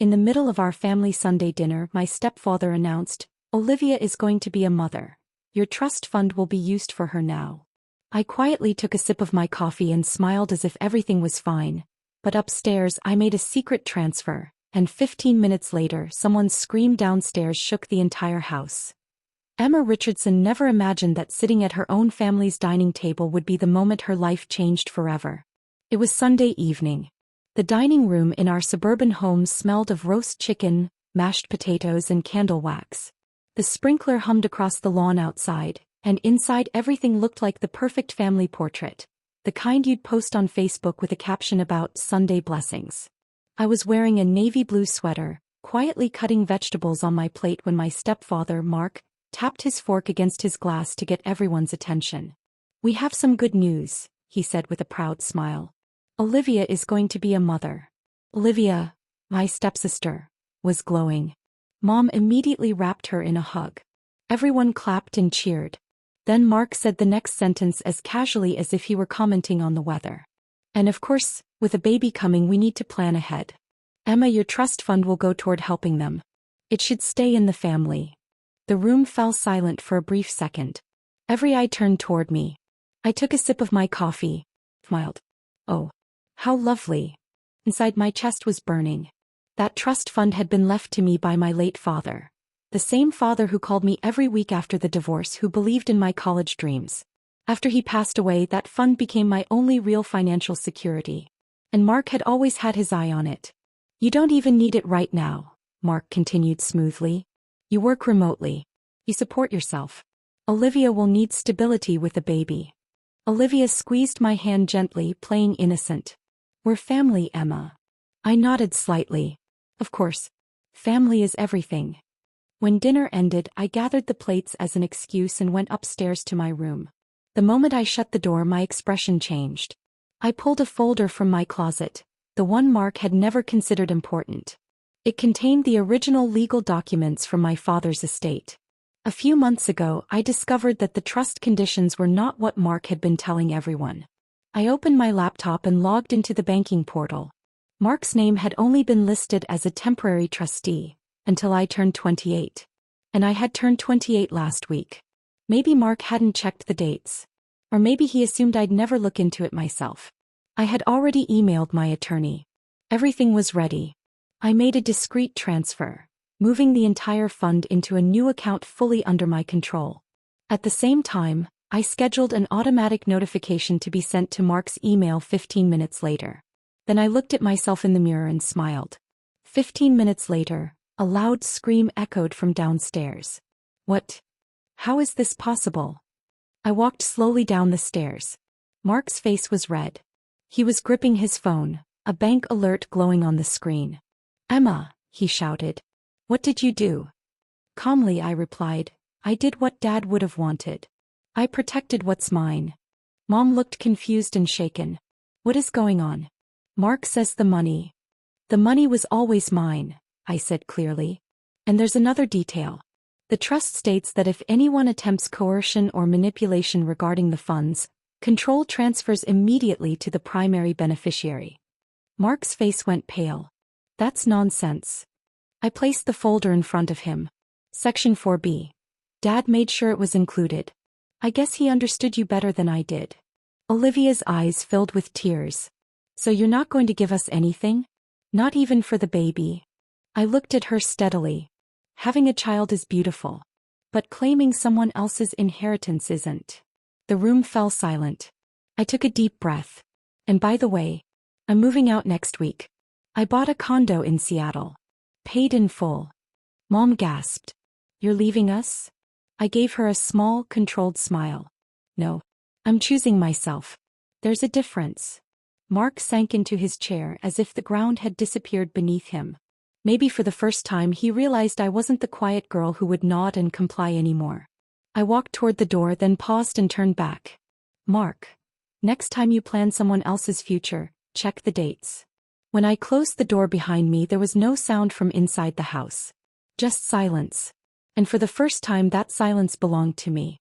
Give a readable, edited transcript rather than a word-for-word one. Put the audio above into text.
In the middle of our family Sunday dinner, my stepfather announced, "Olivia is going to be a mother. Your trust fund will be used for her now." I quietly took a sip of my coffee and smiled as if everything was fine. But upstairs I made a secret transfer, and 15 minutes later someone's scream downstairs shook the entire house. Emma Richardson never imagined that sitting at her own family's dining table would be the moment her life changed forever. It was Sunday evening. The dining room in our suburban home smelled of roast chicken, mashed potatoes and candle wax. The sprinkler hummed across the lawn outside, and inside everything looked like the perfect family portrait, the kind you'd post on Facebook with a caption about Sunday blessings. I was wearing a navy blue sweater, quietly cutting vegetables on my plate when my stepfather, Mark, tapped his fork against his glass to get everyone's attention. "We have some good news," he said with a proud smile. "Olivia is going to be a mother." Olivia, my stepsister, was glowing. Mom immediately wrapped her in a hug. Everyone clapped and cheered. Then Mark said the next sentence as casually as if he were commenting on the weather. "And of course, with a baby coming, we need to plan ahead. Emma, your trust fund will go toward helping them. It should stay in the family." The room fell silent for a brief second. Every eye turned toward me. I took a sip of my coffee, smiled. Oh, how lovely. Inside my chest was burning. That trust fund had been left to me by my late father. The same father who called me every week after the divorce, who believed in my college dreams. After he passed away, that fund became my only real financial security. And Mark had always had his eye on it. "You don't even need it right now," Mark continued smoothly. "You work remotely. You support yourself. Olivia will need stability with a baby." Olivia squeezed my hand gently, playing innocent. "We're family, Emma." I nodded slightly. Of course. Family is everything. When dinner ended, I gathered the plates as an excuse and went upstairs to my room. The moment I shut the door, my expression changed. I pulled a folder from my closet, the one Mark had never considered important. It contained the original legal documents from my father's estate. A few months ago, I discovered that the trust conditions were not what Mark had been telling everyone. I opened my laptop and logged into the banking portal. Mark's name had only been listed as a temporary trustee until I turned 28. And I had turned 28 last week. Maybe Mark hadn't checked the dates. Or maybe he assumed I'd never look into it myself. I had already emailed my attorney. Everything was ready. I made a discreet transfer, moving the entire fund into a new account fully under my control. At the same time, I scheduled an automatic notification to be sent to Mark's email 15 minutes later. Then I looked at myself in the mirror and smiled. 15 minutes later, a loud scream echoed from downstairs. "What? How is this possible?" I walked slowly down the stairs. Mark's face was red. He was gripping his phone, a bank alert glowing on the screen. "Emma," he shouted. "What did you do?" Calmly I replied, "I did what Dad would have wanted. I protected what's mine." Mom looked confused and shaken. "What is going on?" "Mark says the money." "The money was always mine," I said clearly. "And there's another detail. The trust states that if anyone attempts coercion or manipulation regarding the funds, control transfers immediately to the primary beneficiary." Mark's face went pale. "That's nonsense." I placed the folder in front of him. "Section 4B. Dad made sure it was included. I guess he understood you better than I did." Olivia's eyes filled with tears. "So you're not going to give us anything? Not even for the baby?" I looked at her steadily. Having a child is beautiful. But claiming someone else's inheritance isn't. The room fell silent. I took a deep breath. "And by the way, I'm moving out next week. I bought a condo in Seattle. Paid in full." Mom gasped. "You're leaving us?" I gave her a small, controlled smile. "No. I'm choosing myself. There's a difference." Mark sank into his chair as if the ground had disappeared beneath him. Maybe for the first time he realized I wasn't the quiet girl who would nod and comply anymore. I walked toward the door, then paused and turned back. "Mark, next time you plan someone else's future, check the dates." When I closed the door behind me, there was no sound from inside the house. Just silence. And for the first time, that silence belonged to me.